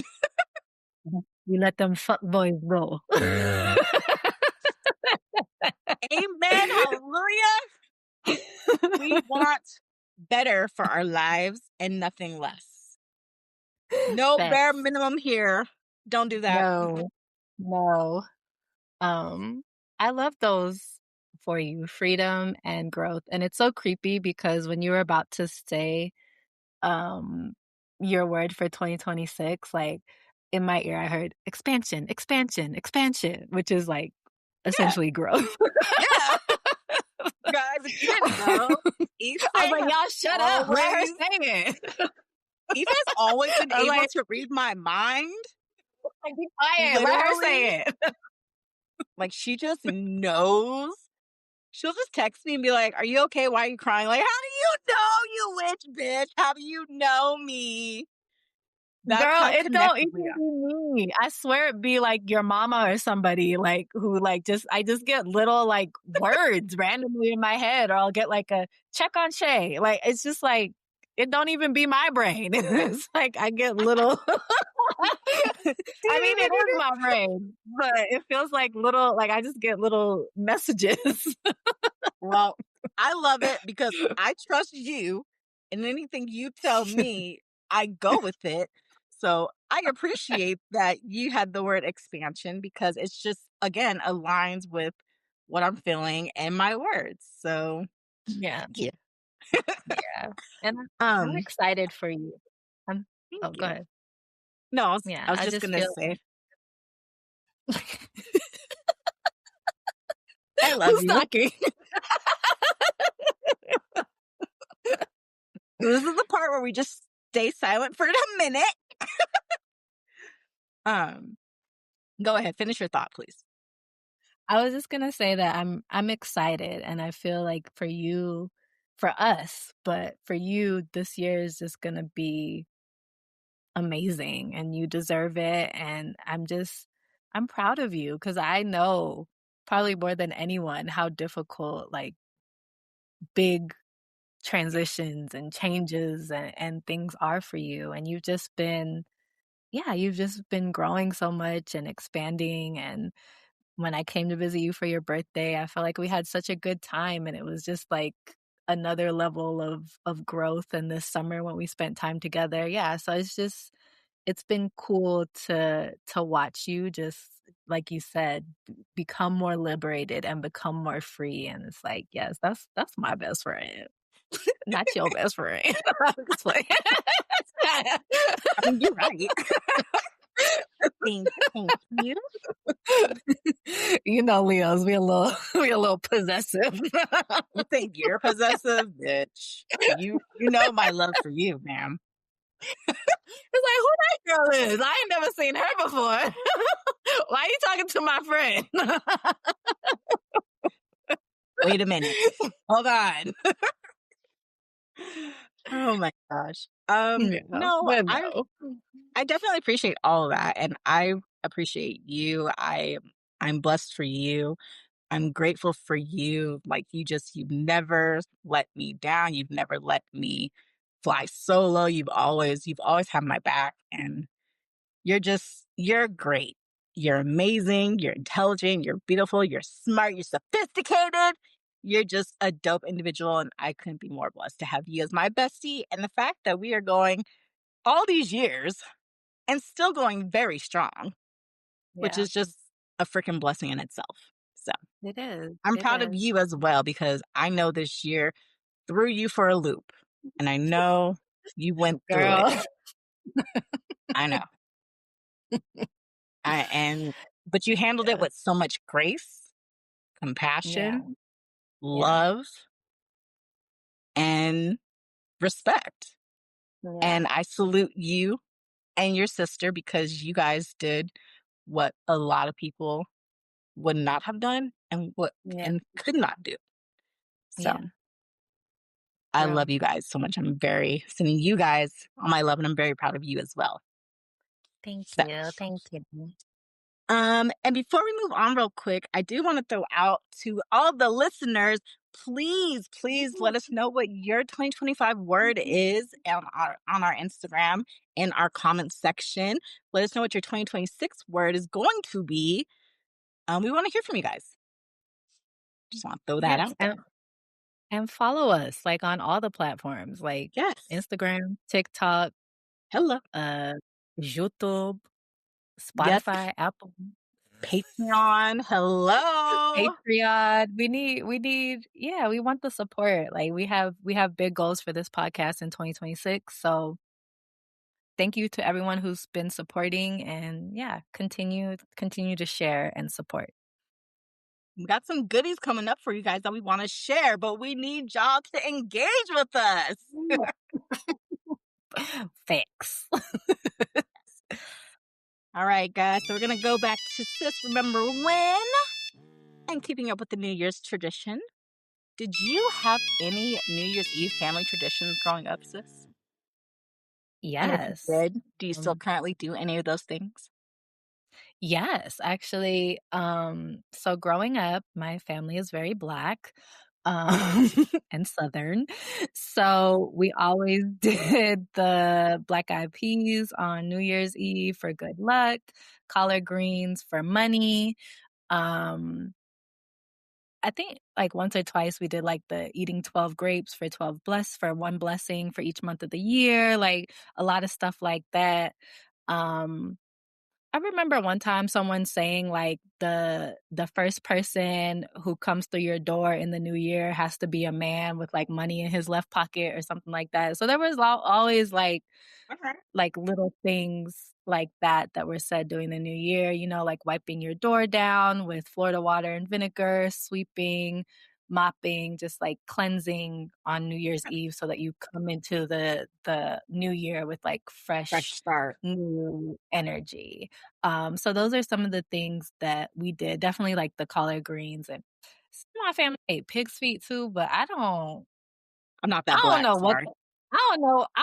You let them fuck boys go.
Amen. Hallelujah. We want better for our lives and nothing less. No bare
Facts.
minimum here. Don't do that.
No, no. Um, I love those for you, freedom and growth. And it's so creepy because when you were about to say um your word for 2026, like in my ear I heard expansion, expansion, expansion, which is like
Yeah.
essentially growth.
Yeah. Guys, if you didn't know, Ife
I was like,
has
y'all shut up. Let her
always
say it.
Ife has always been
I was
able
like,
to read my mind.
be quiet. Let her
Literally.
say it.
Like she just knows. She'll just text me and be like, "Are you okay? Why are you crying?" Like, how do you know, you witch bitch? How do you know me? That's
Girl,
how
it don't
connected
even
we are.
be me. I swear it be like your mama or somebody like who like just I just get little like words randomly in my head or I'll get like a check on Shay. Like it's just like it don't even be my brain. It's like I get little I mean it is my brain, but it feels like little like I just get little messages.
Well, I love it because I trust you, and anything you tell me, I go with it. So I appreciate that you had the word expansion because it's just, again, aligns with what I'm feeling and my words. So
Yeah.
thank you.
Yeah. And I'm
Um,
excited for you. I'm
thank
oh, go
you.
ahead.
No,
Yeah,
I was
I
just
just
gonna
feel
say I love
who's
you.
talking?
This is the part where we just stay silent for a minute. Um, Go ahead, finish your thought, please.
I was just gonna say that I'm excited and I feel like for you for us, but for you, this year is just gonna be amazing and you deserve it. And I'm proud of you because I know probably more than anyone how difficult like big transitions and changes and things are for you. And you've just been yeah, you've just been growing so much and expanding and when I came to visit you for your birthday, I felt like we had such a good time and it was just like another level of growth and this summer when we spent time together. Yeah, so it's been cool to watch you just like you said become more liberated and become more free and it's like yes that's my best friend not your best friend. I'm just playing.
I mean, you're right. Thank you.
You know, Leos, we a little we a little possessive.
You think you're possessive, bitch? You know my love for you, ma'am.
It's like, who that girl is? I ain't never seen her before. Why are you talking to my friend?
Wait a minute. Hold on. Oh my gosh.
Yeah,
No,
but
I
no.
I definitely appreciate all of that, and I appreciate you. I'm blessed for you. I'm grateful for you. Like you've never let me down. You've never let me fly solo. You've always had my back, and you're great. You're amazing. You're intelligent. You're beautiful. You're smart. You're sophisticated. You're just a dope individual. And I couldn't be more blessed to have you as my bestie. And the fact that we are going all these years and still going very strong, which
Yeah,
is just a freaking blessing in itself. So
it is.
I'm
It
proud of
is.
you as well because I know this year threw you for a loop. And I know you went through it.
Girl.
I know. And but you handled it
Yeah.
with so much grace,
Yeah.
compassion,
Yeah.
love, and respect.
Yeah.
And I salute you and your sister because you guys did what a lot of people would not have done and what
Yeah.
and could not do. So
Yeah.
I
Girl.
love you guys so much. I'm very sending you guys all my love and I'm very proud of you as well.
Thank
So
you. Thank you.
and before we move on real quick, I do want to throw out to all the listeners, please let us know what your 2025 word is on our Instagram in our comments section. Let us know what your 2026 word is going to be. We want to hear from you guys. Just want to throw that
Yes,
out there.
and follow us, like, on all the platforms, like
Yes.
Instagram, TikTok,
Hello.
uh, YouTube,
Yep.
Spotify, Apple,
Patreon. Hello.
Patreon. Yeah, we want the support. Like, we have big goals for this podcast in 2026, so thank you to everyone who's been supporting and, yeah, continue to share and support.
We got some goodies coming up for you guys that we want to share, but we need y'all to engage with us.
Thanks.
All right, guys. So we're going to go back to Sis Remember When and keeping up with the New Year's tradition. Did you have any New Year's Eve family traditions growing up, sis? And if you
Yes.
did, do you still
Um
currently do any of those things?
Yes, actually, so growing up, my family is very Black, and Southern, so we always did the black eyed peas on New Year's Eve for good luck, collard greens for money, um, I think, like, once or twice we did, like, the eating 12 grapes for 1 blessing for each month of the year, like, a lot of stuff like that, um I remember one time someone saying, like, the first person who comes through your door in the new year has to be a man with, like, money in his left pocket or something like that. So there was always,
Okay.
like, little things like that that were said during the new year, like wiping your door down with Florida water and vinegar, sweeping, mopping, just, like, cleansing on New Year's Eve so that you come into the new year with, like,
Fresh
fresh
start.
new energy. So those are some of the things that we did. Definitely like the collard greens and some of my family ate pig's feet too, but
I'm not
I
that
don't
black.
know what
Sorry.
I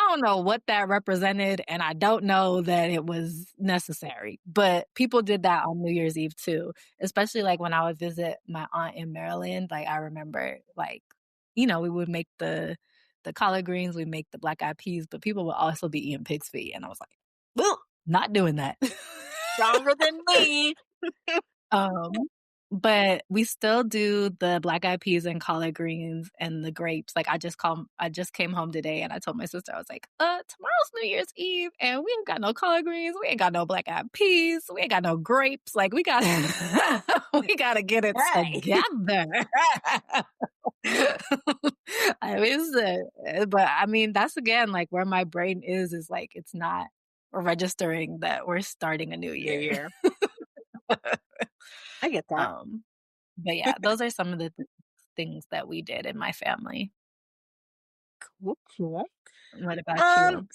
don't know what that represented, and I don't know that it was necessary. But people did that on New Year's Eve too, especially like when I would visit my aunt in Maryland. Like I remember, like we would make the collard greens, we make the black eyed peas, but people would also be eating pig's feet, and I was like, well, not doing that.
Stronger than me.
Um, but we still do the black eyed peas and collard greens and the grapes. Like I just came home today and I told my sister, I was like, tomorrow's New Year's Eve and we ain't got no collard greens, we ain't got no black eyed peas, we ain't got no grapes. Like we gotta we gotta get it
Hey.
together. I mean, but I mean, that's again like where my brain is like it's not registering that we're starting a new
New
year.
Year. I get that.
um but yeah, those are some of the things that we did in my family.
Cool, cool.
What about
Um,
you?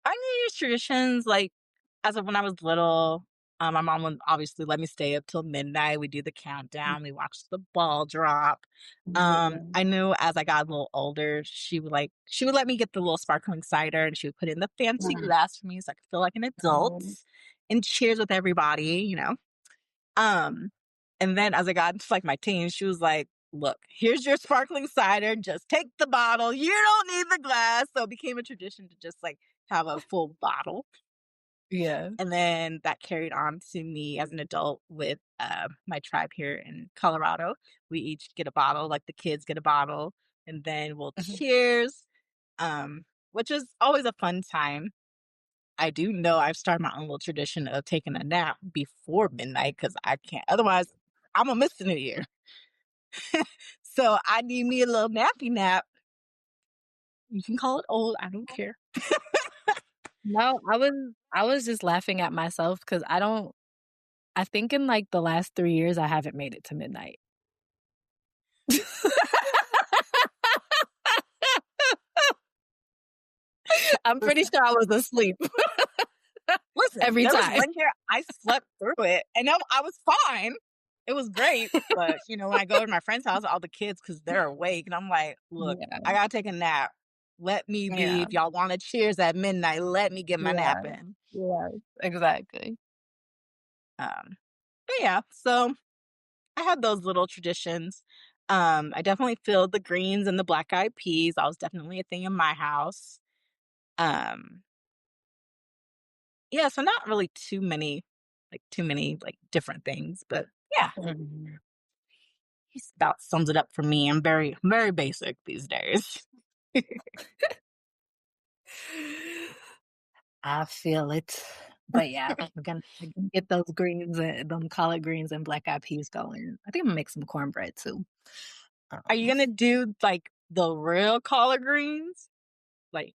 our New Year's traditions, like as of when I was little, my mom would obviously let me stay up till midnight. We do the countdown, we watch the ball drop.
Yeah.
I knew as I got a little older, she would let me get the little sparkling cider and she would put it in the fancy
Mhm.
glass for me so I could feel like an adult and cheers with everybody. Um, and then as I got into like my teens, she was like, look, here's your sparkling cider. Just take the bottle. You don't need the glass. So it became a tradition to just like have a full bottle.
Yeah.
And then that carried on to me as an adult with, my tribe here in Colorado. We each get a bottle, like, the kids get a bottle, and then we'll
Mhm.
cheers, which is always a fun time. I do know I've started my own little tradition of taking a nap before midnight because I can't otherwise, Imma miss the New Year. So, I need me a little nappy nap. You can call it old, I don't care.
No, I was just laughing at myself because I think in, like, the last 3 years, I haven't made it to midnight. I'm pretty
Listen
sure I was asleep
listen,
every
there was
time.
one year I slept through it, and I was fine. It was great, but, when I go to my friend's house, all the kids, because 'cause they're awake, and I'm like, "Look,
Yeah,
I gotta take a nap. Let me be.
yeah,
If y'all wanna cheers at midnight, let me get my nap
yeah,
in."
yeah, exactly.
But yeah, so I had those little traditions. I definitely feel the greens and the black eyed peas. That was definitely a thing in my house. Um, yeah, so not really too many like different things, but yeah,
Mhm.
just about sums it up for me. I'm very, very basic these days.
I feel it. But yeah, we're gonna get those greens and them collard greens and black eyed peas going. I think I'm gonna make some cornbread too.
Are you
Um,
gonna do like the real collard greens? Like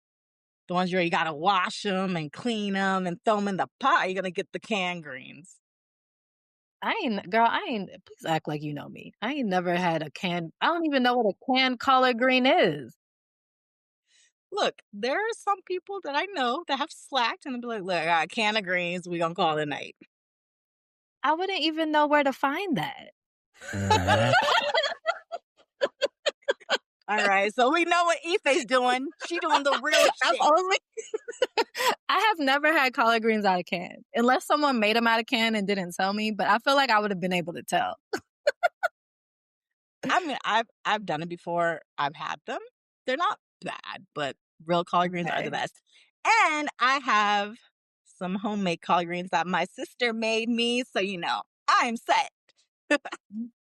the ones where you gotta wash them and clean them and throw them in the pot? Are you gonna get the canned greens?
I ain't please act like you know me. I ain't never had a can I don't even know what a canned collard green is.
Look, there are some people that I know that have slacked and they'll be like, "Look, I got a can of greens, we gonna call it a night."
I wouldn't even know where to find that.
Alright, so we know what Ife's doing. She doing the real
I've
shit.
only I have never had collard greens out of can, unless someone made them out of can and didn't tell me, but I feel like I would have been able to tell.
I mean, I've done it before. I've had them. They're not bad, but real collard greens are the
Okay,
best. And I have some homemade collard greens that my sister made me, so I'm set.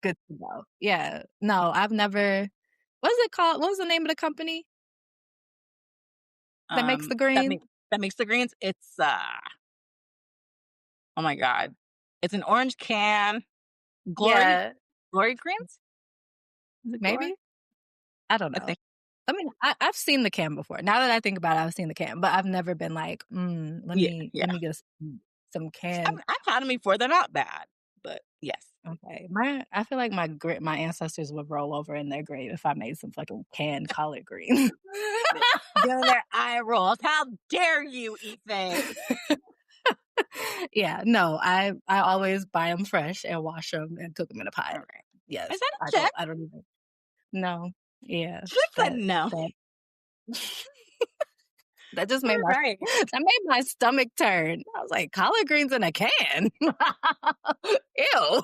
good to know. Yeah. No, I've never what's it called? What was the name of the company that makes the
That
greens?
makes the greens. It's oh my god, it's an orange can. Glory
Yeah,
Glory greens. Is it Glory?
maybe? I don't
I
know.
think.
I mean, I've seen the can before. Now that I think about it, I've seen the can, but I've never been like, let
Yeah,
me
yeah.
let me get some can.
I've had them before. They're not bad, but yes.
Okay, I feel like my ancestors would roll over in their grave if I made some fucking canned collard greens.
Doing their eye rolls. How dare you, Ife?
Yeah, no, I always buy them fresh and wash them and cook them in a pot.
All right. Is
Yes,
that a check?
I don't even no. Yeah,
She said no.
that that just made
All
my
right.
that made my stomach turn. I was like, "Collard greens in a can? Ew."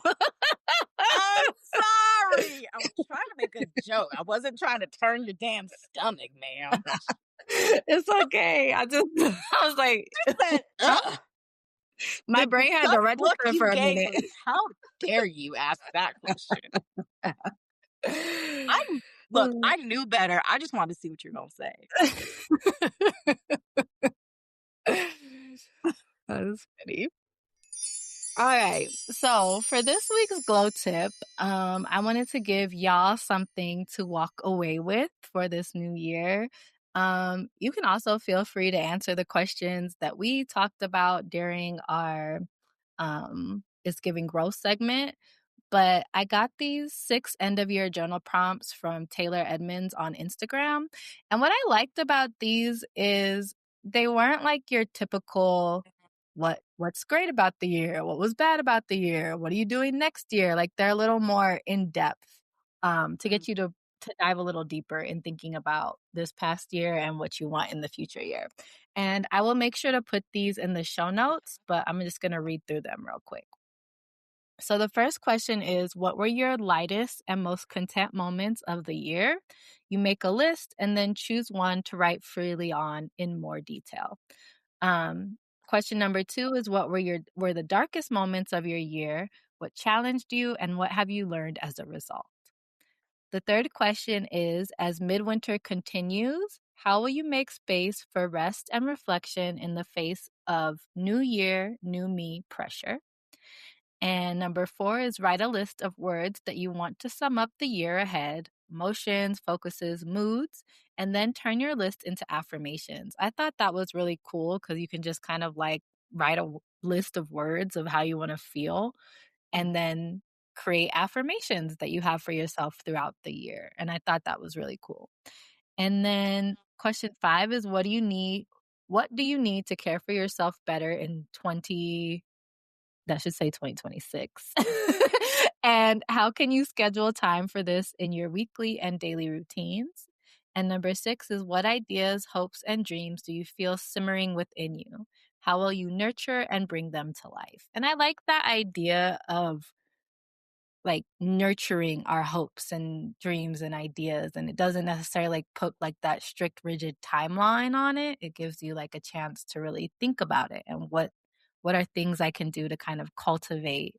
I'm sorry. I was trying to make a joke. I wasn't trying to turn your damn stomach, ma'am.
It's okay. I was like,
She said,
"Huh?"
ugh.
My
The
brain had to
disgust look
register
you
for a
gave
minute.
me. How dare you ask that question? I'm Look, I knew better. I just wanted to see what you're gonna say.
That is funny. All right. So for this week's glow tip, I wanted to give y'all something to walk away with for this new year. You can also feel free to answer the questions that we talked about during our It's Giving Growth segment. But I got these 6 end of year journal prompts from Taylor Edmonds on Instagram. And what I liked about these is they weren't like your typical what's great about the year, what was bad about the year, what are you doing next year? Like they're a little more in depth to
Mm.
get you to dive a little deeper in thinking about this past year and what you want in the future year. And I will make sure to put these in the show notes, but I'm just going to read through them real quick. So the first question is, what were your lightest and most content moments of the year? You make a list and then choose one to write freely on in more detail. Question number 2 is what were the darkest moments of your year? What challenged you and what have you learned as a result? The third question is as midwinter continues, how will you make space for rest and reflection in the face of new year, new me pressure? And number 4 is write a list of words that you want to sum up the year ahead, emotions, focuses, moods, and then turn your list into affirmations. I thought that was really cool because you can just kind of like write a list of words of how you want to feel and then create affirmations that you have for yourself throughout the year. And I thought that was really cool. And then question 5 is what do you need to care for yourself better in 20 that should say 2026. And how can you schedule time for this in your weekly and daily routines? And number 6 is what ideas, hopes, and dreams do you feel simmering within you? How will you nurture and bring them to life? And I like that idea of like nurturing our hopes and dreams and ideas, and it doesn't necessarily like put like that strict rigid timeline on it. It gives you like a chance to really think about it and what are things I can do to kind of cultivate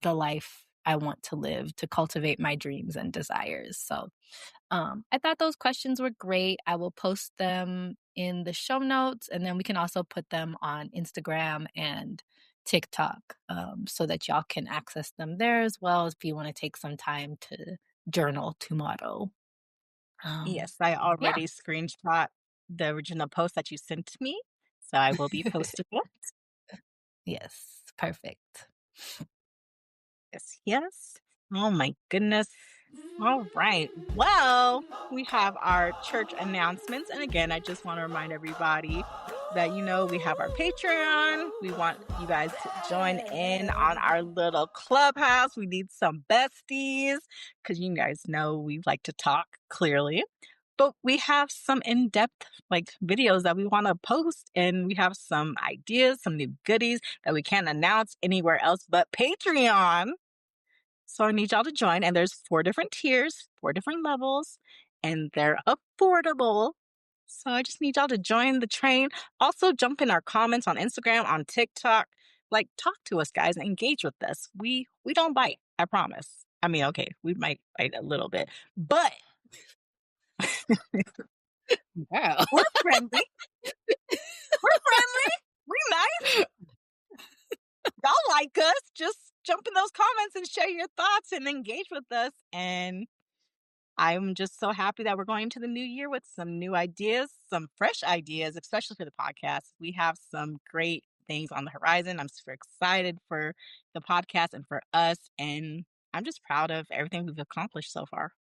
the life I want to live, to cultivate my dreams and desires. So I thought those questions were great. I will post them in the show notes, and then we can also put them on Instagram and TikTok so that y'all can access them there as well as if you want to take some time to journal tomorrow. Um,
Yes, I
yeah.
already screenshot the original post that you sent to me, so I will be posting it.
Yes, perfect.
Yes, yes. Oh my goodness. All right. Well, we have our church announcements. And again, I just want to remind everybody that, we have our Patreon. We want you guys to join in on our little clubhouse. We need some besties because you guys know we like to talk clearly. But we have some in-depth like videos that we want to post, and we have some ideas, some new goodies that we can't announce anywhere else but Patreon. So I need y'all to join, and there's 4 different tiers, 4 different levels, and they're affordable. So I just need y'all to join the train. Also, jump in our comments on Instagram, on TikTok. Like, talk to us, guys, and engage with us. We don't bite, I promise. I mean, okay, we might bite a little bit, but
Girl.
we're friendly. We're friendly. We're nice. Y'all like us. Just jump in those comments and share your thoughts and engage with us. And I'm just so happy that we're going into the new year with some new ideas, some fresh ideas, especially for the podcast. We have some great things on the horizon. I'm super excited for the podcast and for us. And I'm just proud of everything we've accomplished so far.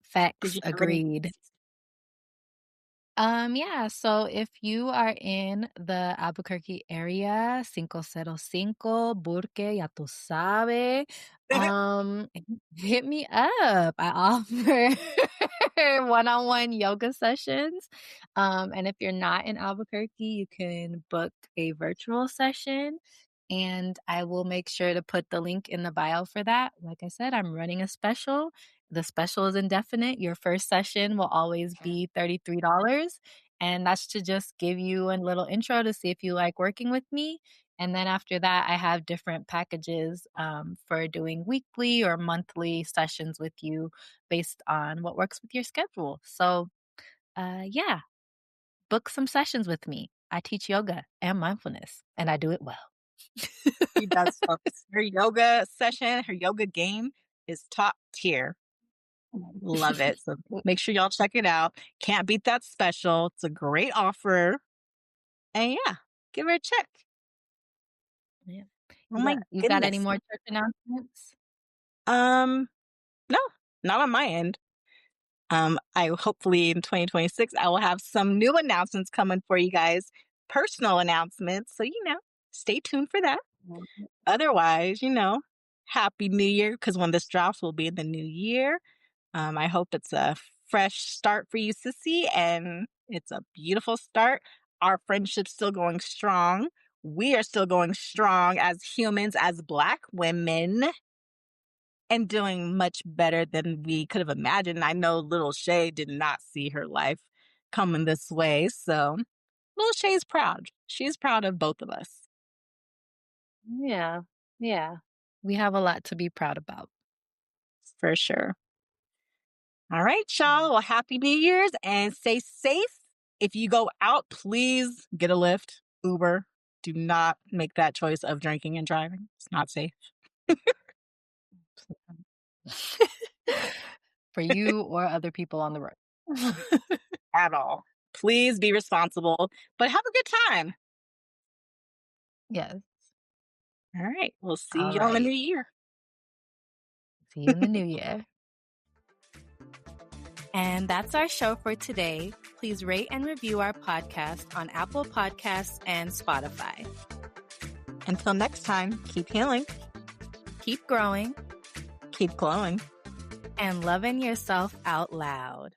Did
Facts
you have any?
agreed. Yeah, so if you are in the Albuquerque area, 505 Burke, ya tú sabes, um, hit me up. I offer one-on-one yoga sessions. And if you're not in Albuquerque, you can book a virtual session, and I will make sure to put the link in the bio for that. Like I said, I'm running a special. The special is indefinite. Your first session will always be $33. And that's to just give you a little intro to see if you like working with me. And then after that, I have different packages for doing weekly or monthly sessions with you based on what works with your schedule. So, yeah, book some sessions with me. I teach yoga and mindfulness, and I do it well.
She does, folks. Her yoga session, her yoga game is top tier. Love it. So make sure y'all check it out. Can't beat that special. It's a great offer. And yeah, give her a check.
Yeah.
Oh my
You got any
goodness.
more church announcements?
Um, no, not on my end. I hopefully in 2026 I will have some new announcements coming for you guys, personal announcements. So stay tuned for that. Otherwise, happy new year because when this drops will be in the new year. I hope it's a fresh start for you, sissy, and it's a beautiful start. Our friendship's still going strong. We are still going strong as humans, as Black women, and doing much better than we could have imagined. I know little Shay did not see her life coming this way. So Little Shay's proud. She's proud of both of us,
Yeah. Yeah. We have a lot to be proud about.
for sure. All right,
Mm.
y'all. Well, happy New Year's and stay safe. If you go out, please get a Lyft, Uber. Do not make that choice of drinking and driving. It's not safe
For you or other people on the road.
at all. Please be responsible, but have a good time.
Yes.
All right. We'll see
All
y'all in the
right.
new year.
See you in the new year. And that's our show for today. Please rate and review our podcast on Apple Podcasts and Spotify.
Until next time, keep healing,
Keep growing
keep glowing.
and loving yourself out loud.